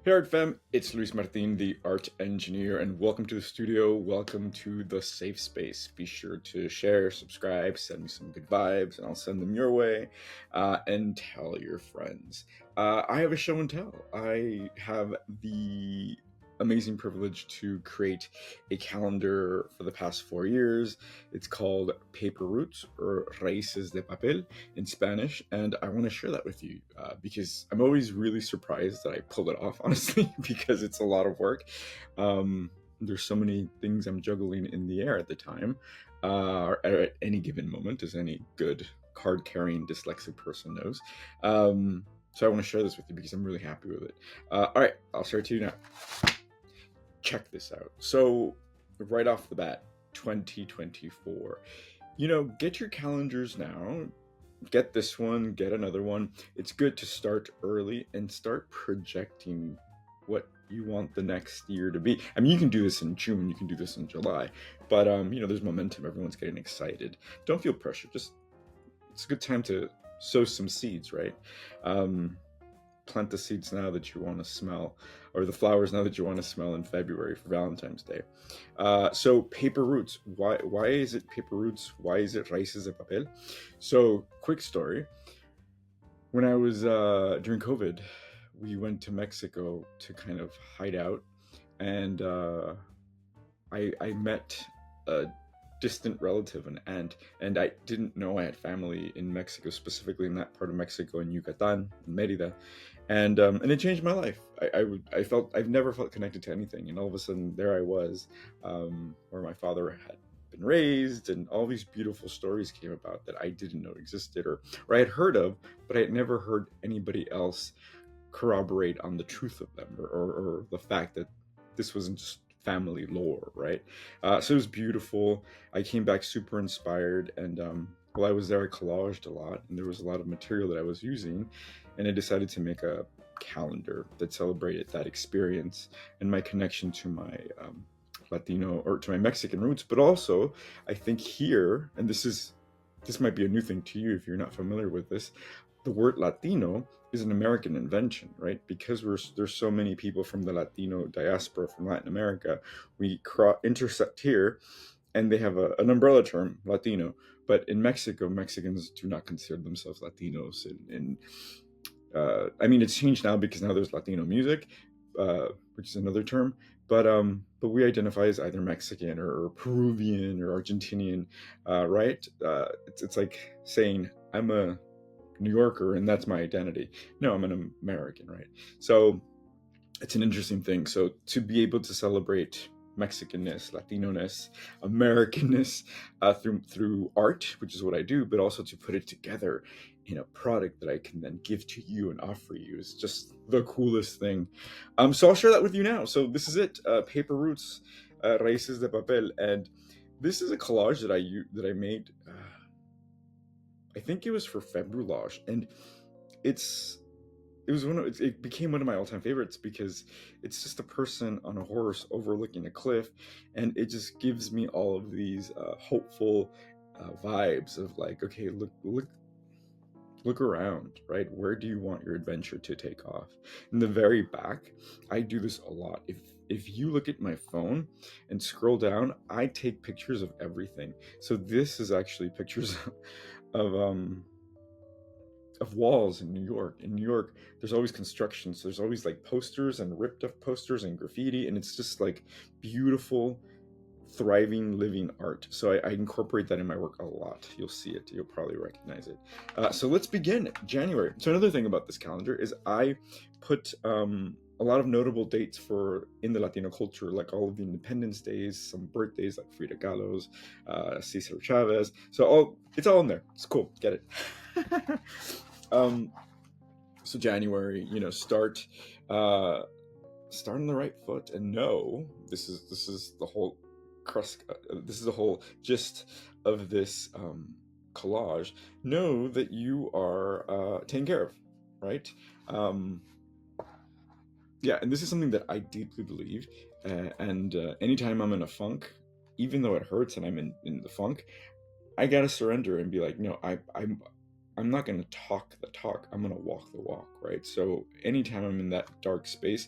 Hey Art Fam, it's Luis Martin, the art engineer, and welcome to the studio. Welcome to the safe space. Be sure to share, subscribe, send me some good vibes, and I'll send them your way. And tell your friends. I have a show and tell. I have the amazing privilege to create a calendar for the past 4 years. It's called Paper Roots, or Raices de Papel in Spanish, and I want to share that with you because I'm always really surprised that I pulled it off, honestly, because it's a lot of work. There's so many things I'm juggling in the air at the time, or at any given moment, as any good card carrying dyslexic person knows. So I want to share this with you because I'm really happy with it. All right, I'll share it to you now. Check this out. So, right off the bat, 2024. Get your calendars now. Get this one, get another one. It's good to start early and start projecting what you want the next year to be. I mean, you can do this in June, you can do this in July, but there's momentum. Everyone's getting excited. Don't feel pressure. Just it's a good time to sow some seeds, right? Plant the seeds now that you want to smell, or the flowers now that you want to smell in February for Valentine's Day. So paper roots. Why is it paper roots? Why is it Raices de Papel? So quick story. When I was during COVID, we went to Mexico to kind of hide out, and I met a distant relative, an aunt, and I didn't know I had family in Mexico, specifically in that part of Mexico, in Yucatan, in Merida, and it changed my life. I felt I've never felt connected to anything, and all of a sudden there I was, where my father had been raised, and all these beautiful stories came about that I didn't know existed, or I had heard of, but I had never heard anybody else corroborate on the truth of them, or the fact that this wasn't just family lore, right? So it was beautiful. I came back super inspired, and while I was there, I collaged a lot, and there was a lot of material that I was using, and I decided to make a calendar that celebrated that experience and my connection to my Latino, or to my Mexican roots, but also I think here, and this might be a new thing to you if you're not familiar with this, the word Latino is an American invention, right? Because there's so many people from the Latino diaspora from Latin America, we intersect here, and they have an umbrella term, Latino. But in Mexico, Mexicans do not consider themselves Latinos. I mean, it's changed now because now there's Latino music, which is another term. But we identify as either Mexican or Peruvian or Argentinian, right? It's like saying I'm a New Yorker and that's my identity. No, I'm an American, right? So it's an interesting thing. So to be able to celebrate Mexicanness, Latino-ness, Americanness through art, which is what I do, but also to put it together in a product that I can then give to you and offer you is just the coolest thing. So I'll share that with you now. So this is it, Paper Roots, Raices de Papel, and this is a collage that I made. I think it was for February, and it became one of my all-time favorites because it's just a person on a horse overlooking a cliff, and it just gives me all of these hopeful vibes of like, okay, look around, right? Where do you want your adventure to take off? In the very back, I do this a lot. If you look at my phone and scroll down, I take pictures of everything. So this is actually pictures of walls in New York. In New York, there's always construction, so there's always like posters and ripped up posters and graffiti, and it's just like beautiful, thriving, living art. So I incorporate that in my work a lot. You'll see it. You'll probably recognize it. So let's begin. January. So another thing about this calendar is I put a lot of notable dates in the Latino culture, like all of the Independence Days, some birthdays like Frida Kahlo's, Cesar Chavez. So it's all in there. It's cool. Get it. So January, start on the right foot, and know this is the whole crust. This is the whole gist of this collage. Know that you are taken care of, right? Yeah, and this is something that I deeply believe. And anytime I'm in a funk, even though it hurts and I'm in the funk, I gotta surrender and be like, no, I'm not going to talk the talk, I'm going to walk the walk, right? So anytime I'm in that dark space,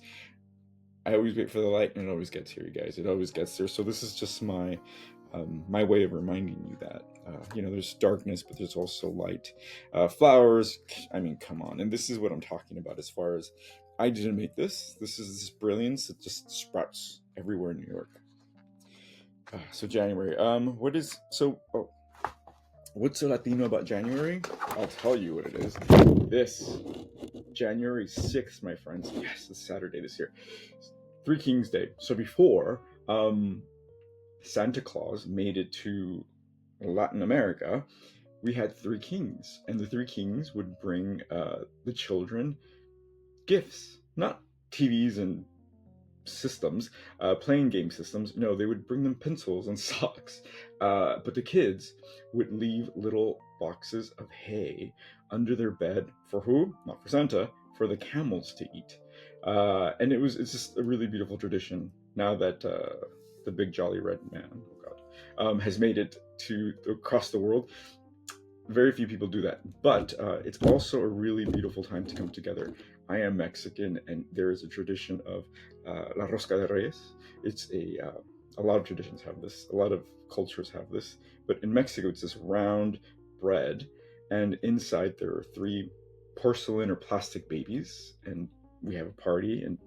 I always wait for the light, and it always gets here, you guys. It always gets there. So this is just my my way of reminding you that there's darkness, but there's also light. Flowers, I mean, come on. And this is what I'm talking about. As far as I didn't make this. This is this brilliance that just sprouts everywhere in New York. So January. What's so Latino about January? I'll tell you what it is. This January 6th, my friends. Yes, it's Saturday this year. Three Kings Day. So before Santa Claus made it to Latin America, we had three kings, and the three kings would bring the children gifts, not TVs and systems, playing game systems. No, they would bring them pencils and socks. But the kids would leave little boxes of hay under their bed for who? Not for Santa, for the camels to eat. And it's just a really beautiful tradition now that the big jolly red man, has made it to across the world. Very few people do that, but it's also a really beautiful time to come together. I am Mexican, and there is a tradition of La Rosca de Reyes. It's a lot of traditions have this, a lot of cultures have this, but in Mexico it's this round bread, and inside there are three porcelain or plastic babies, and we have a party, and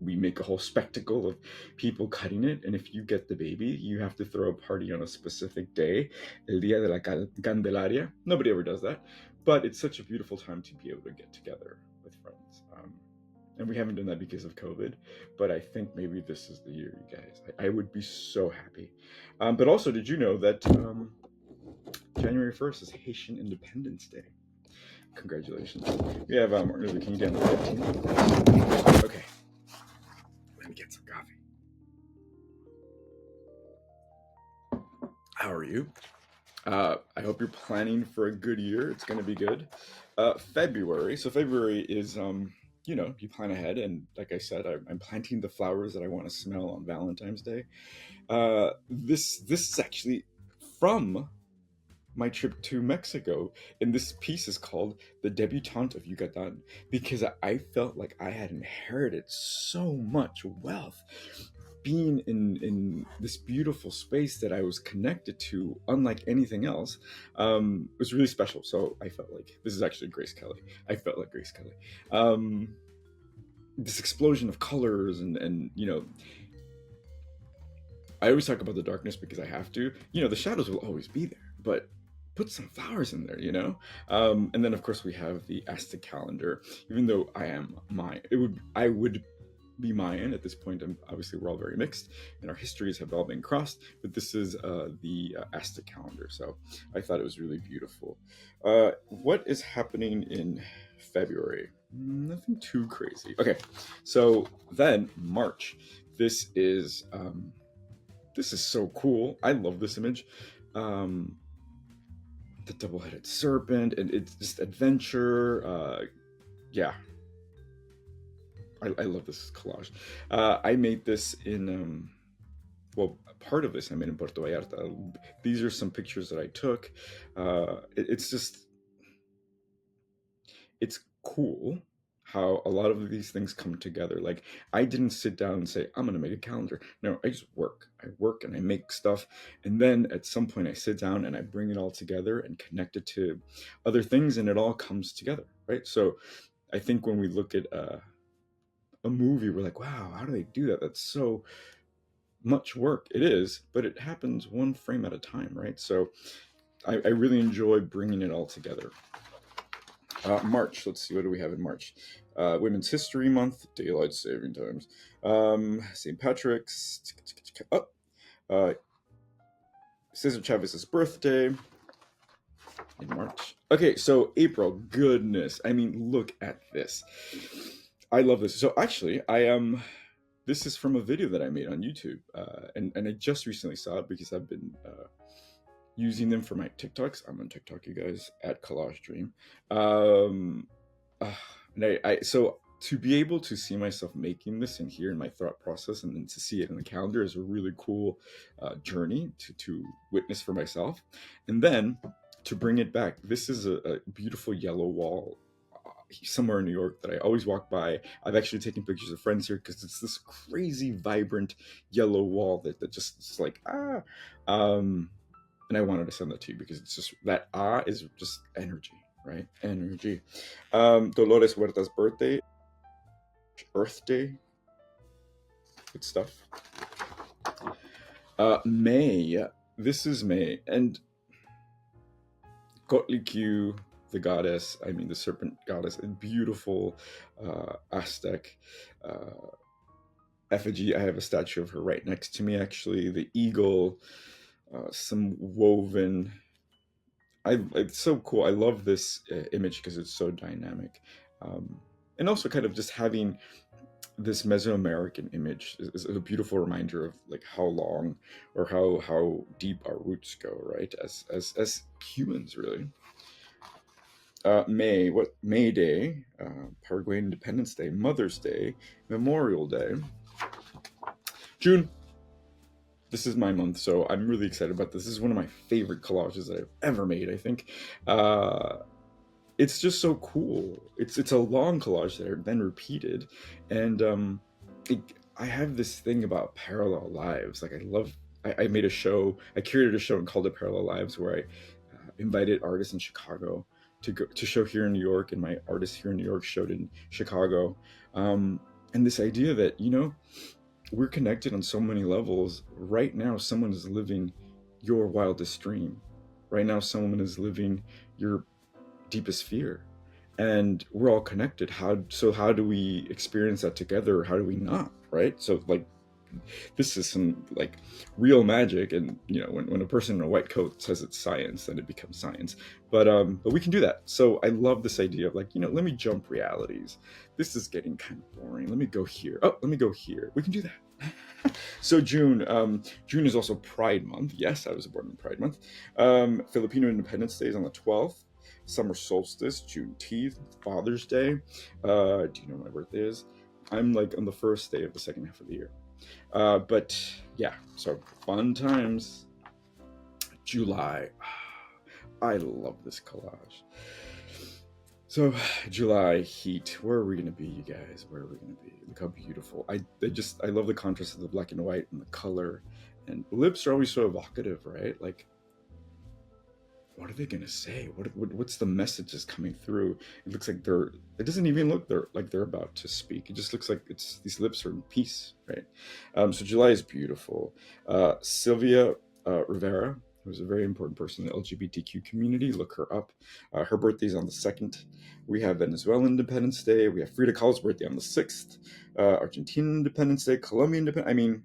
we make a whole spectacle of people cutting it, and if you get the baby, you have to throw a party on a specific day, El Día de la Candelaria. Nobody ever does that, but it's such a beautiful time to be able to get together with friends. And we haven't done that because of COVID, but I think maybe this is the year, you guys. I would be so happy. But also, did you know that January 1st is Haitian Independence Day? Congratulations. We have Martin Luther King Day on the 15th. Okay. Let me get some coffee. How are you? I hope you're planning for a good year. It's going to be good. February. So February is, you plan ahead. And like I said, I'm planting the flowers that I want to smell on Valentine's Day. This is actually from my trip to Mexico, and this piece is called The Debutante of Yucatan, because I felt like I had inherited so much wealth being in this beautiful space that I was connected to, unlike anything else. It was really special. So I felt like this is actually Grace Kelly. I felt like Grace Kelly. This explosion of colors and I always talk about the darkness because I have to. The shadows will always be there, but put some flowers in there, and then of course we have the Aztec calendar. Even though I would be Mayan at this point, and obviously we're all very mixed and our histories have all been crossed, but this is the Aztec calendar, so I thought it was really beautiful. What is happening in February? Nothing too crazy. Okay, so then March. This is so cool. I love this image. The double-headed serpent, and it's just adventure. Yeah, I love this collage. I made this in part of this I made in Puerto Vallarta. These are some pictures that I took. It's cool how a lot of these things come together. Like, I didn't sit down and say, I'm going to make a calendar. No, I just work. I work and I make stuff. And then at some point I sit down and I bring it all together and connect it to other things, and it all comes together, right? So I think when we look at a movie, we're like, wow, how do they do that? That's so much work. It is, but it happens one frame at a time, right? So I really enjoy bringing it all together. March, let's see, what do we have in March? Women's History Month, Daylight Saving Times, St. Patrick's, Cesar Chavez's birthday in March. Okay, so April, goodness, I mean, look at this. I love this. So actually, this is from a video that I made on YouTube, and I just recently saw it because I've been using them for my TikToks. I'm on TikTok, you guys, at Collage Dream. And so to be able to see myself making this and hear in my thought process, and then to see it in the calendar, is a really cool journey to witness for myself. And then to bring it back, this is a beautiful yellow wall somewhere in New York that I always walk by. I've actually taken pictures of friends here because it's this crazy, vibrant yellow wall that just it's like and I wanted to send that to you because it's just that is just energy, right? Energy. Dolores Huerta's birthday, Earth Day, good stuff. May. This is May, and Kotlikyu, the goddess, I mean the serpent goddess, a beautiful Aztec effigy. I have a statue of her right next to me, actually. The eagle, some woven. It's so cool. I love this image because it's so dynamic. And also kind of just having this Mesoamerican image is a beautiful reminder of like how long or how deep our roots go, right? As humans, really. May Day, Paraguayan Independence Day, Mother's Day, Memorial Day. June. This is my month, so I'm really excited about this. This is one of my favorite collages that I've ever made, I think. It's just so cool. It's a long collage that are then repeated, and I have this thing about parallel lives. Like I made a show. I curated a show and called it Parallel Lives, where I invited artists in Chicago to show here in New York, and my artists here in New York showed in Chicago. And this idea that we're connected on so many levels. Right now, someone is living your wildest dream. Right now, someone is living your deepest fear, and we're all connected. How do we experience that together? How do we not? Right? So like, this is some like real magic, and when a person in a white coat says it's science, then it becomes science. But we can do that. So I love this idea of like, let me jump realities. This is getting kind of boring. Let me go here. Oh, let me go here. We can do that. So June is also Pride Month. Yes, I was born in Pride Month. Filipino Independence Day is on the 12th. Summer solstice, Juneteenth, Father's Day. Do you know what my birthday is? I'm like on the first day of the second half of the year. But yeah, so fun times. July. I love this collage. So July heat. Where are we gonna be, you guys? Where are we gonna be? Look how beautiful. I love the contrast of the black and white and the color. And lips are always so evocative, right? Like, what are they gonna say? What's the message that's coming through? It looks like it doesn't even look they're about to speak. It just looks like these lips are in peace, right? So July is beautiful. Sylvia Rivera, who's a very important person in the LGBTQ community, look her up. Her birthday's on the 2nd. We have Venezuelan Independence Day. We have Frida Kahlo's birthday on the 6th. Argentine Independence Day, Colombian Independence. I mean,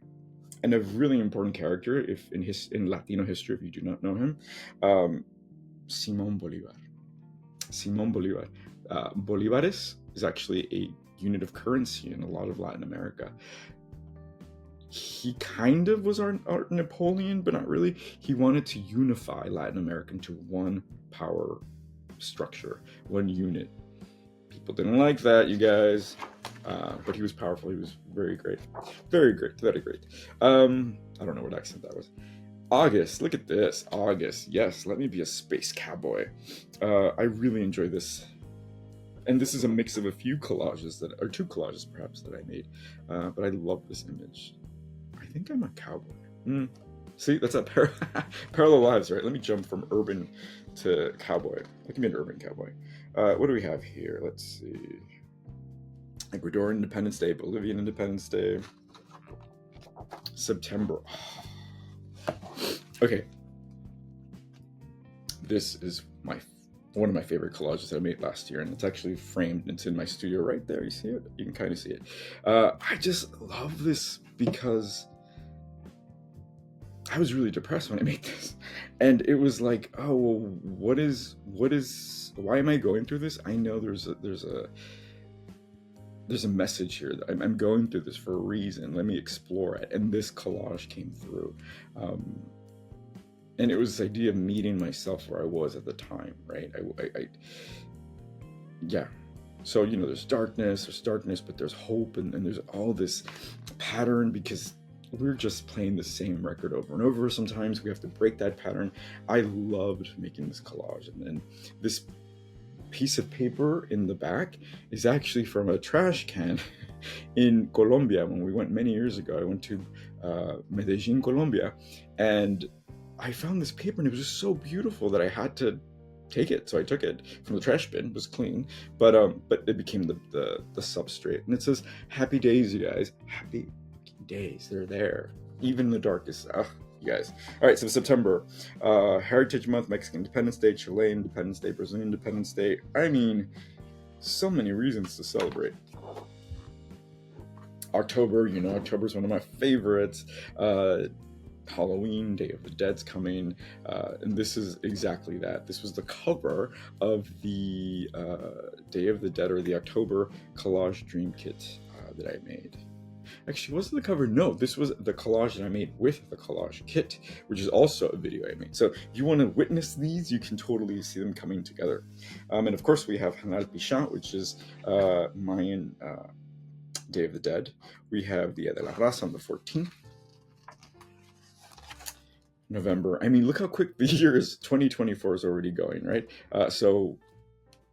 and a really important character in Latino history, if you do not know him. Simon Bolivar. Bolivares is actually a unit of currency in a lot of Latin America. He kind of was our Napoleon, but not really. He wanted to unify Latin America into one power structure, one unit. People didn't like that, you guys. But he was powerful. He was very great. Very great. Very great. I don't know what accent that was. August, look at this. August, yes, let me be a space cowboy. I really enjoy this. And this is a mix of a few collages or two collages perhaps that I made. But I love this image. I think I'm a cowboy. See, that's that parallel lives, right? Let me jump from urban to cowboy. I can be an urban cowboy. What do we have here? Let's see. Ecuadorian Independence Day, Bolivian Independence Day, September. Okay, this is one of my favorite collages that I made last year, and it's actually framed. It's in my studio right there. You see it? You can kind of see it. I just love this because I was really depressed when I made this, and it was like, oh, well, why am I going through this? I know there's a message here that I'm going through this for a reason. Let me explore it, and this collage came through. And it was this idea of meeting myself where I was at the time, right? Yeah. So, there's darkness, but there's hope, and there's all this pattern because we're just playing the same record over and over. Sometimes we have to break that pattern. I loved making this collage, and then this piece of paper in the back is actually from a trash can in Colombia. When we went many years ago, I went to Medellin, Colombia, and I found this paper, and it was just so beautiful that I had to take it. So I took it from the trash bin. It was clean, but it became the substrate, and it says "Happy days, you guys. Happy days. They're there, even in the darkest." You guys. All right, so September, Heritage Month, Mexican Independence Day, Chilean Independence Day, Brazilian Independence Day. I mean, so many reasons to celebrate. October, you know, October is one of my favorites. Halloween, Day of the Dead's coming, and this is exactly that. This was the cover of the Day of the Dead, or the October Collage Dream Kit that I made. Actually, was it the cover? No, this was the collage that I made with the collage kit, which is also a video I made. So if you want to witness these, you can totally see them coming together. And of course, we have Hanal Pisha, which is Mayan Day of the Dead. We have Dia de la Raza on the 14th. November. I mean, look how quick the year is. 2024 is already going, right? So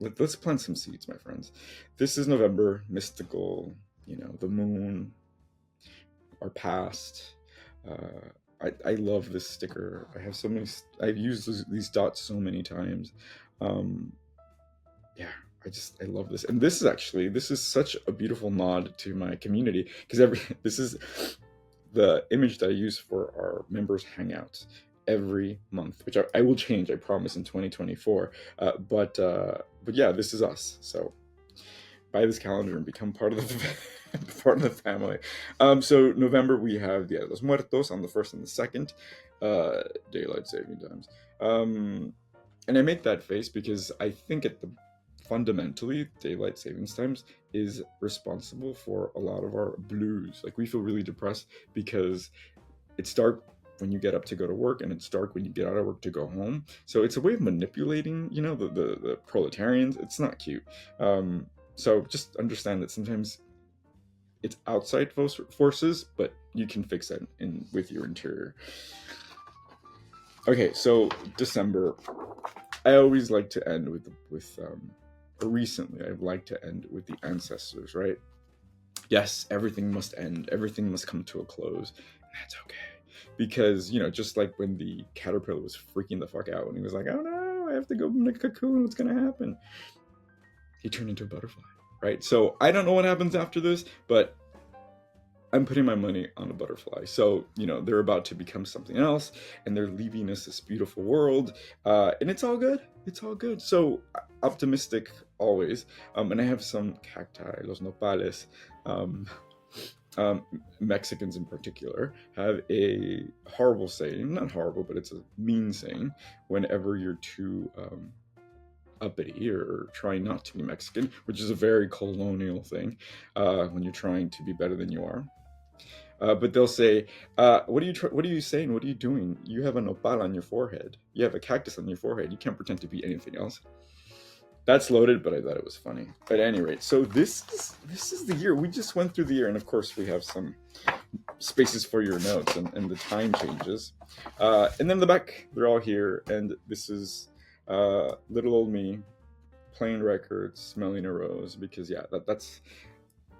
let's plant some seeds, my friends. This is November, mystical, you know, the moon, our past. I love this sticker. I have so many, I've used these dots so many times. Yeah, I love this. And this is such a beautiful nod to my community, because this is the image that I use for our members hangouts every month, which I will change, I promise, in 2024. But yeah, this is us. So buy this calendar and become part of the family. So November, we have Dia de los Muertos on the 1st and the 2nd, daylight saving times. And I make that face because I think fundamentally, daylight savings times is responsible for a lot of our blues. Like, we feel really depressed because it's dark when you get up to go to work, and it's dark when you get out of work to go home. So it's a way of manipulating, you know, the proletarians. It's not cute. So just understand that sometimes it's outside forces, but you can fix that with your interior. Okay, so December. I always like to end with recently, I've liked to end with the ancestors, right? Yes, everything must end. Everything must come to a close. And that's okay. Because, you know, just like when the caterpillar was freaking the fuck out, and he was like, oh no, I have to go in a cocoon. What's going to happen? He turned into a butterfly, right? So I don't know what happens after this, but I'm putting my money on a butterfly. So, you know, they're about to become something else, and they're leaving us this beautiful world, and it's all good. It's all good. So optimistic always. And I have some cacti, los nopales. Mexicans in particular have a horrible saying, not horrible, but it's a mean saying, whenever you're too uppity or trying not to be Mexican, which is a very colonial thing, when you're trying to be better than you are. But they'll say, what are you saying? What are you doing? You have a nopal on your forehead. You have a cactus on your forehead. You can't pretend to be anything else. That's loaded, but I thought it was funny. But at any rate, so this is the year. We just went through the year, and of course we have some spaces for your notes, and the time changes. And then the back, they're all here, and this is little old me playing records, smelling a rose, because yeah,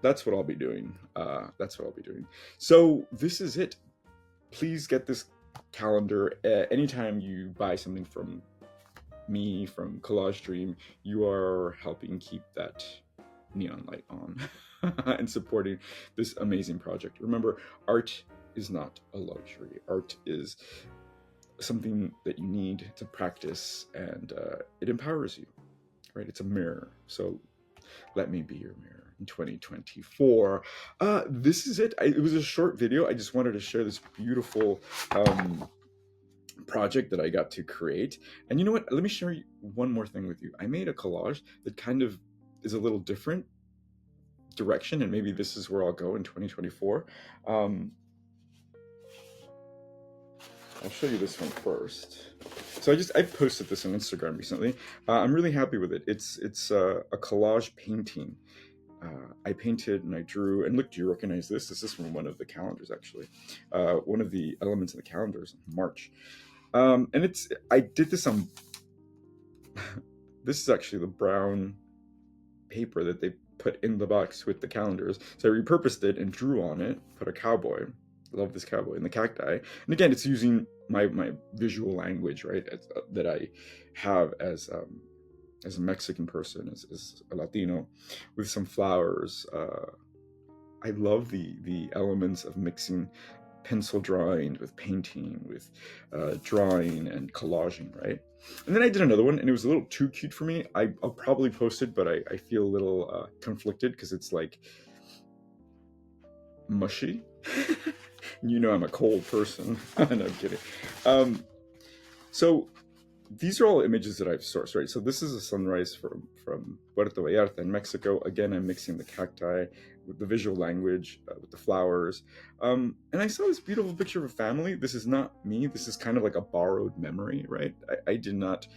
that's what I'll be doing. That's what I'll be doing. So this is it. Please get this calendar. Anytime you buy something from me, from Collage Dream, you are helping keep that neon light on and supporting this amazing project. Remember, art is not a luxury. Art is something that you need to practice, and it empowers you, right? It's a mirror. So let me be your mirror in 2024. This is it. It was a short video. I just wanted to share this beautiful project that I got to create. And you know what? Let me share one more thing with you. I made a collage that kind of is a little different direction, and maybe this is where I'll go in 2024. I'll show you this one first. So I posted this on Instagram recently. I'm really happy with it. It's a collage painting. I painted and I drew, and look, do you recognize this? This is from one of the calendars, actually. One of the elements of the calendar is March. And I did this on, this is actually the brown paper that they put in the box with the calendars. So I repurposed it and drew on it, put a cowboy. Love this cowboy and the cacti. And again, it's using my visual language, right? That I have as a Mexican person, as a Latino, with some flowers. I love the elements of mixing pencil drawing with painting, with drawing and collaging, right? And then I did another one, and it was a little too cute for me. I'll probably post it, but I feel a little conflicted because it's like mushy. You know I'm a cold person. No, I'm kidding. So these are all images that I've sourced, right? So this is a sunrise from Puerto Vallarta in Mexico. Again, I'm mixing the cacti with the visual language, with the flowers. And I saw this beautiful picture of a family. This is not me. This is kind of like a borrowed memory, right? I did not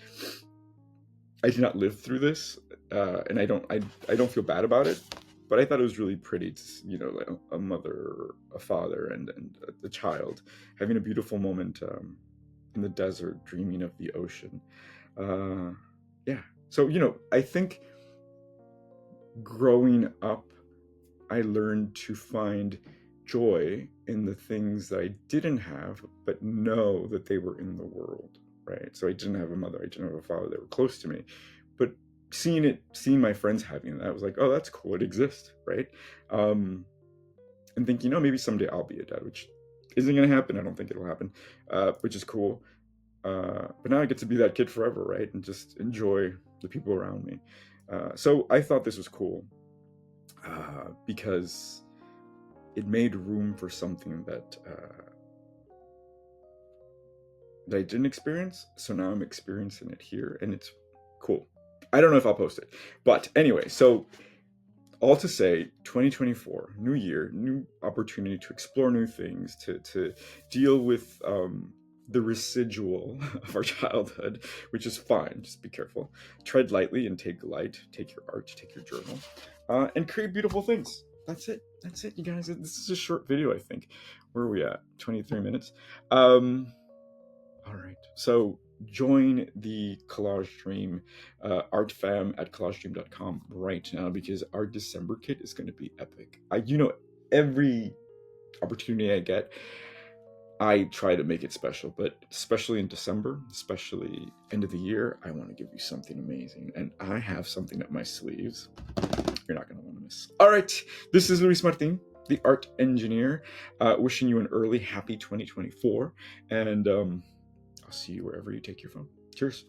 live through this, and I don't feel bad about it. But I thought it was really pretty to, you know, like a mother, a father, and a child having a beautiful moment in the desert, dreaming of the ocean. Yeah. So, you know, I think growing up, I learned to find joy in the things that I didn't have, but know that they were in the world, right? So I didn't have a mother, I didn't have a father, they were close to me. But seeing my friends having that, I was like, oh, that's cool, it exists, right? And thinking, oh, maybe someday I'll be a dad, which isn't gonna happen. I don't think it'll happen, which is cool. But now I get to be that kid forever, right? And just enjoy the people around me. So I thought this was cool because it made room for something that I didn't experience. So now I'm experiencing it here, and it's cool. I don't know if I'll post it, but anyway, so all to say, 2024, new year, new opportunity to explore new things, to deal with the residual of our childhood, which is fine. Just be careful. Tread lightly and take light. Take your art, take your journal, and create beautiful things. That's it. That's it, you guys. This is a short video, I think. Where are we at? 23 minutes. All right. So join the Collage Dream art fam at collagedream.com right now, because our December kit is going to be epic. You know, every opportunity I get, I try to make it special, but especially in December, especially end of the year, I want to give you something amazing, and I have something up my sleeves you're not going to want to miss. All right, this is Luis Martin, the art engineer, wishing you an early happy 2024, and I'll see you wherever you take your phone. Cheers.